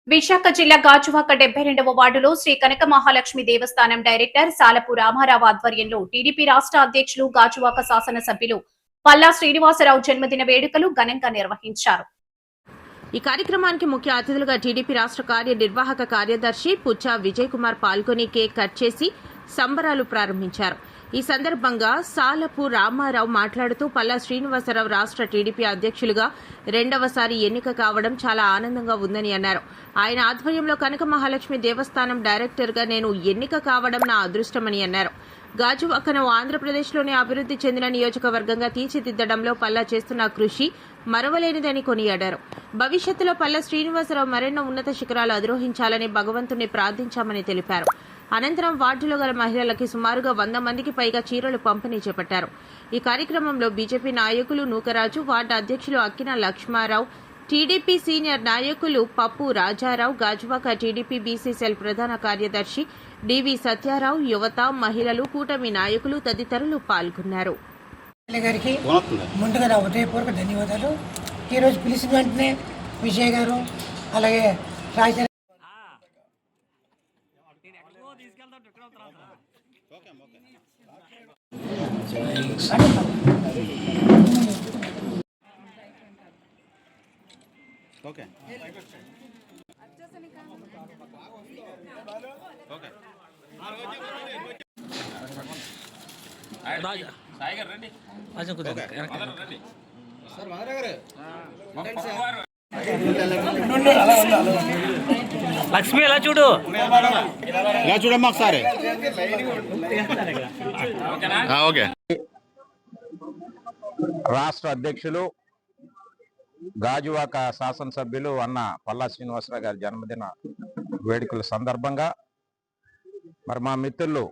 విశాఖ జిల్లా గాజువాక 72వ వార్డులో శ్రీ కనక మహాలక్ష్మి దేవస్థానం డైరెక్టర్ సాలపు రామారావు ఆధ్వర్యంలో టీడీపీ రాష్ట్ర అధ్యక్షులు గాజువాక శాసనసభ్యులు పల్లా శ్రీనివాసరావు జన్మదిన వేడుకలు ఘనంగా నిర్వహించారు. ఈ కార్యక్రమానికి ముఖ్య అతిథులుగా టీడీపీ రాష్ట్ర కార్యనిర్వాహక కార్యదర్శి పుచ్చా విజయ్ కుమార్ పాల్గొని కేక్ కట్ చేసి సంబరాలు ప్రారంభించారు. ఈ సందర్భంగా సాలపు రామారావు మాట్లాడుతూ పల్లా శ్రీనివాసరావు రాష్ట్ర టీడీపీ అధ్యక్షులుగా రెండవసారి ఎన్నిక కావడం చాలా ఆనందంగా ఉందని అన్నారు. ఆయన ఆధ్వర్యంలో కనక మహాలక్ష్మి దేవస్థానం డైరెక్టర్గా నేను ఎన్నిక కావడం నా అదృష్టమని అన్నారు. గాజువాకను ఆంధ్రప్రదేశ్లోని అభివృద్ధి చెందిన నియోజకవర్గంగా తీర్చిదిద్దడంలో పల్లా చేస్తున్న కృషి మరవలేనిదని కొనియాడారు. భవిష్యత్తులో పల్లా శ్రీనివాసరావు మరెన్నో ఉన్నత శిఖరాలు అధిరోహించాలని భగవంతుని ప్రార్థించామని తెలిపారు. అనంతరం వార్డులో గల మహిళలకి సుమారుగా 100 మందికి పైగా చీరలు పంపిణీ చేపట్టారు. ఈ కార్యక్రమంలో బీజేపీ నాయకులు నూకరాజు, వార్డు అధ్యక్షులు అక్కిన లక్ష్మారావు, టీడీపీ సీనియర్ నాయకులు పప్పు Rajarao, Gajuwaka TDP BC cell ప్రధాన కార్యదర్శి డివి సత్యారావు, యువత, మహిళలు, కూటమి నాయకులు తదితరులు పాల్గొన్నారు. ముందుగా నా హృదయపూర్వక ధన్యవాదాలు. ఈరోజు పిలిచిన వెంటనే విజయ్ గారు అలాగే రాజ లక్ష్మి ఎలా చూడు ఇలా చూడమ్మా ఒకసారి. ఓకే. రాష్ట్ర అధ్యక్షులు గాజువాక శాసనసభ్యులు అన్న పల్లా శ్రీనివాసరావు గారి జన్మదిన వేడుకల సందర్భంగా మరి మా మిత్రులు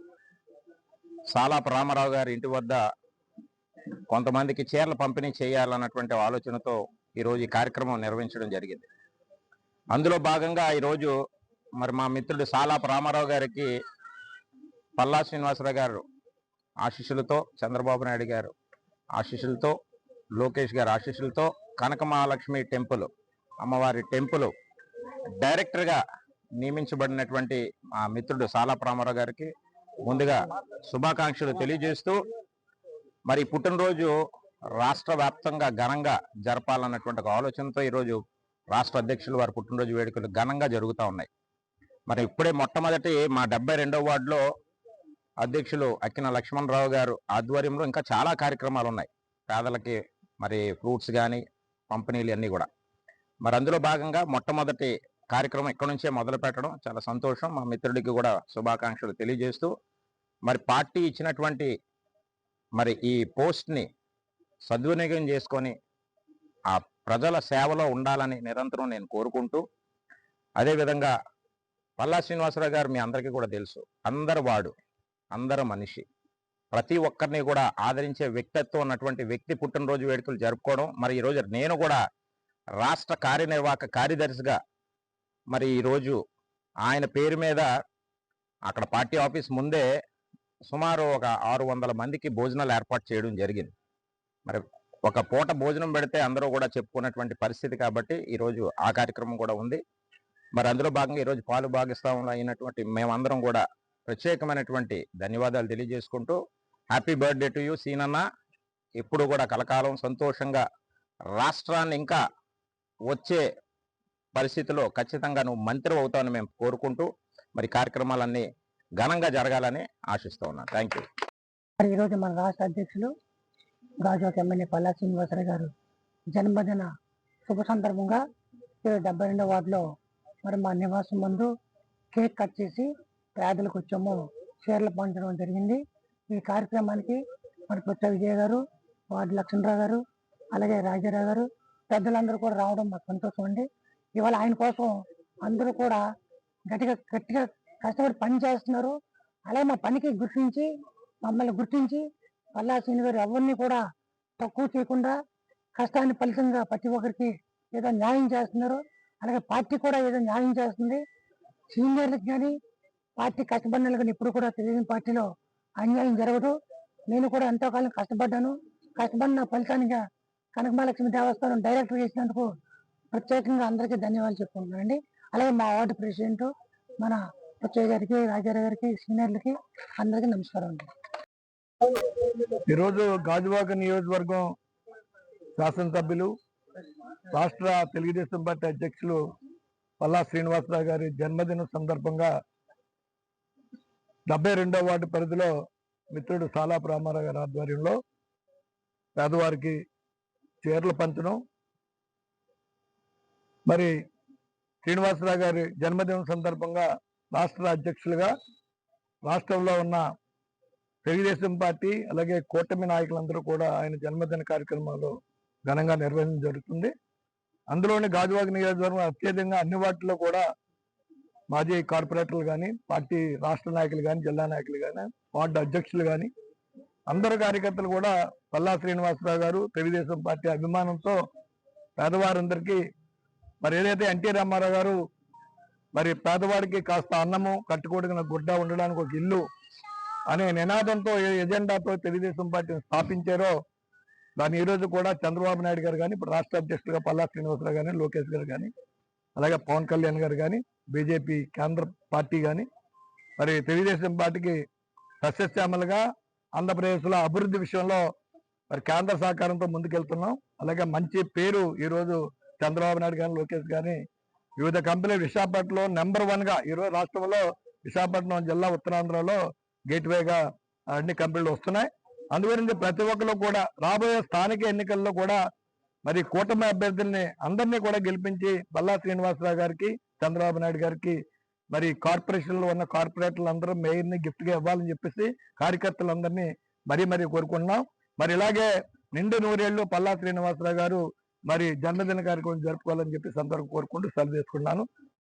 సాలాపు రామారావు గారి ఇంటి వద్ద కొంతమందికి చీరలు పంపిణీ చేయాలన్నటువంటి ఆలోచనతో ఈరోజు ఈ కార్యక్రమం నిర్వహించడం జరిగింది. అందులో భాగంగా ఈరోజు మరి మా మిత్రుడు సాలాపు రామారావు గారికి పల్లా శ్రీనివాసరావు గారు ఆశీస్సులతో, చంద్రబాబు నాయుడు గారు ఆశీస్సులతో, లోకేష్ గారి ఆశీస్సులతో కనక మహాలక్ష్మి టెంపుల్, అమ్మవారి టెంపుల్ డైరెక్టర్గా నియమించబడినటువంటి మా మిత్రుడు సాలాపు రామారావు గారికి ముందుగా శుభాకాంక్షలు తెలియజేస్తూ మరి పుట్టినరోజు రాష్ట్ర వ్యాప్తంగా ఘనంగా జరపాలన్నటువంటి ఒక ఆలోచనతో ఈరోజు రాష్ట్ర అధ్యక్షులు వారి పుట్టినరోజు వేడుకలు ఘనంగా జరుగుతూ ఉన్నాయి. మరి ఇప్పుడే మొట్టమొదటి మా 72వ వార్డులో అధ్యక్షులు అక్కిన లక్ష్మణరావు గారు ఆధ్వర్యంలో ఇంకా చాలా కార్యక్రమాలు ఉన్నాయి. పేదలకి మరి ఫ్రూట్స్ కానీ పంపిణీలు అన్నీ కూడా. మరి అందులో భాగంగా మొట్టమొదటి కార్యక్రమం ఇక్కడ నుంచే మొదలు పెట్టడం చాలా సంతోషం. మా మిత్రుడికి కూడా శుభాకాంక్షలు తెలియజేస్తూ మరి పార్టీ ఇచ్చినటువంటి మరి ఈ పోస్ట్ని సద్వినియోగం చేసుకొని ఆ ప్రజల సేవలో ఉండాలని నిరంతరం నేను కోరుకుంటూ, అదేవిధంగా పల్లా శ్రీనివాసరావు గారు మీ అందరికీ కూడా తెలుసు, అందరు మనిషి, ప్రతి ఒక్కరిని కూడా ఆదరించే వ్యక్తిత్వం ఉన్నటువంటి వ్యక్తి పుట్టినరోజు వేడుకలు జరుపుకోవడం. మరి ఈరోజు నేను కూడా రాష్ట్ర కార్యనిర్వాహక కార్యదర్శిగా మరి ఈరోజు ఆయన పేరు మీద అక్కడ పార్టీ ఆఫీస్ ముందే సుమారు ఒక 600 మందికి భోజనాలు ఏర్పాటు చేయడం జరిగింది. మరి ఒక పూట భోజనం పెడితే అందరూ కూడా చెప్పుకున్నటువంటి పరిస్థితి కాబట్టి ఈరోజు ఆ కార్యక్రమం కూడా ఉంది. మరి అందులో భాగంగా ఈరోజు పాలు భాగస్వాములు అయినటువంటి మేమందరం కూడా ప్రత్యేకమైనటువంటి ధన్యవాదాలు తెలియజేసుకుంటూ, హ్యాపీ బర్త్డే టు యూ సీనన్న. ఎప్పుడు కూడా కలకాలం సంతోషంగా రాష్ట్రాన్ని ఇంకా వచ్చే పరిస్థితిలో ఖచ్చితంగా నువ్వు మంత్రి అవుతావని మేము కోరుకుంటూ మరి కార్యక్రమాలన్నీ ఘనంగా జరగాలని ఆశిస్తూ ఉన్నాను. Thank you. ఈరోజు మన రాష్ట్ర అధ్యక్షులు గాజువాక ఎమ్మెల్యే పల్లా శ్రీనివాసరావు గారు జన్మదిన శుభ సందర్భంగా 72వ వార్డులో మరి మా నివాసం ముందు కేక్ కట్ చేసి పేదలకు వచ్చాము చీరలు పంచడం జరిగింది. ఈ కార్యక్రమానికి మరి పుచ్చ విజయ్ గారు, వార్డు లక్ష్మణరావు గారు, అలాగే రాజారావు గారు పెద్దలందరూ కూడా రావడం మాకు సంతోషం అండి. ఇవాళ ఆయన కోసం అందరూ కూడా గట్టిగా కష్టపడి పని చేస్తున్నారు. అలాగే మా పనికి మమ్మల్ని గుర్తించి పల్లా శ్రీని గారు ఎవరిని కూడా తక్కువ చేయకుండా కష్టాన్ని ఫలితంగా ప్రతి ఒక్కరికి ఏదో న్యాయం చేస్తున్నారు. అలాగే పార్టీ కూడా ఏదో న్యాయం చేస్తుంది. సీనియర్లకు కానీ పార్టీ కష్టపడిన కానీ ఇప్పుడు కూడా తెలుగుదేశం పార్టీలో అన్యాయం జరగదు. నేను కూడా ఎంతో కాలం కష్టపడిన ఫలితానికి కనక మహాలక్ష్మి దేవస్థానం డైరెక్టర్ చేసినందుకు ప్రత్యేకంగా అందరికీ ధన్యవాదాలు చెప్పుకుంటున్నానండి. అలాగే మా వార్డు ప్రెసిడెంట్ మన పుచ్చయ్య గారికి, రాజారావు గారికి, సీనియర్లకి అందరికీ నమస్కారం అండి. ఈరోజు గాజువాక నియోజకవర్గం శాసనసభ్యులు రాష్ట్ర తెలుగుదేశం పార్టీ అధ్యక్షులు పల్లా శ్రీనివాసరావు గారి జన్మదిన సందర్భంగా 72వ వార్డు పరిధిలో మిత్రుడు సాలాపు రామారావు గారి ఆధ్వర్యంలో పేదవారికి చీరలు పంచడం, మరి శ్రీనివాసరావు గారి జన్మదినం సందర్భంగా రాష్ట్ర అధ్యక్షులుగా రాష్ట్రంలో ఉన్న తెలుగుదేశం పార్టీ అలాగే కూటమి నాయకులందరూ కూడా ఆయన జన్మదిన కార్యక్రమాలు ఘనంగా నిర్వహించడం జరుగుతుంది. అందులోని గాజువాక నియోజకవర్గం అత్యధికంగా అన్ని వార్డుల్లో కూడా మాజీ కార్పొరేటర్లు కానీ, పార్టీ రాష్ట్ర నాయకులు కానీ, జిల్లా నాయకులు కానీ, వార్డు అధ్యక్షులు కానీ అందరు కార్యకర్తలు కూడా పల్లా శ్రీనివాసరావు గారు తెలుగుదేశం పార్టీ అభిమానంతో పేదవారందరికీ మరి ఏదైతే ఎన్టీ రామారావు గారు మరి పేదవాడికి కాస్త అన్నము, కట్టుకోవడానికి గుడ్డ, ఉండడానికి ఒక ఇల్లు అనే నినాదంతో ఎజెండాతో తెలుగుదేశం పార్టీని స్థాపించారో దాన్ని ఈ రోజు కూడా చంద్రబాబు నాయుడు గారు కానీ, ఇప్పుడు రాష్ట్ర అధ్యక్షులుగా పల్లా శ్రీనివాసరావు కానీ, లోకేష్ గారు కానీ, అలాగే పవన్ కళ్యాణ్ గారు కానీ, బీజేపీ కేంద్ర పార్టీ కానీ మరి తెలుగుదేశం పార్టీకి సస్యశ్యామలుగా ఆంధ్రప్రదేశ్లో అభివృద్ధి విషయంలో మరి కేంద్ర సహకారంతో ముందుకెళ్తున్నాం. అలాగే మంచి పేరు ఈరోజు చంద్రబాబు నాయుడు కానీ, లోకేష్ కానీ వివిధ కంపెనీలు విశాఖపట్నంలో నెంబర్ 1గా ఈరోజు రాష్ట్రంలో విశాఖపట్నం జిల్లా ఉత్తరాంధ్రలో గేట్వేగా అన్ని కంపెనీలు వస్తున్నాయి. అందుగురించి ప్రతి ఒక్కరు కూడా రాబోయే స్థానిక ఎన్నికల్లో కూడా మరి కూటమి అభ్యర్థుల్ని అందరినీ కూడా గెలిపించి పల్లా శ్రీనివాసరావు గారికి, చంద్రబాబు నాయుడు గారికి మరి కార్పొరేషన్లో ఉన్న కార్పొరేటర్లు అందరూ మేయర్ని గిఫ్ట్ గా ఇవ్వాలని చెప్పేసి కార్యకర్తలందరినీ మరీ కోరుకుంటున్నాం. మరి ఇలాగే నిండు నూరేళ్లు పల్లా శ్రీనివాసరావు గారు మరి జన్మదిన కార్యక్రమం జరుపుకోవాలని చెప్పి సందర్భం కోరుకుంటూ సెలవు తీసుకున్నాను.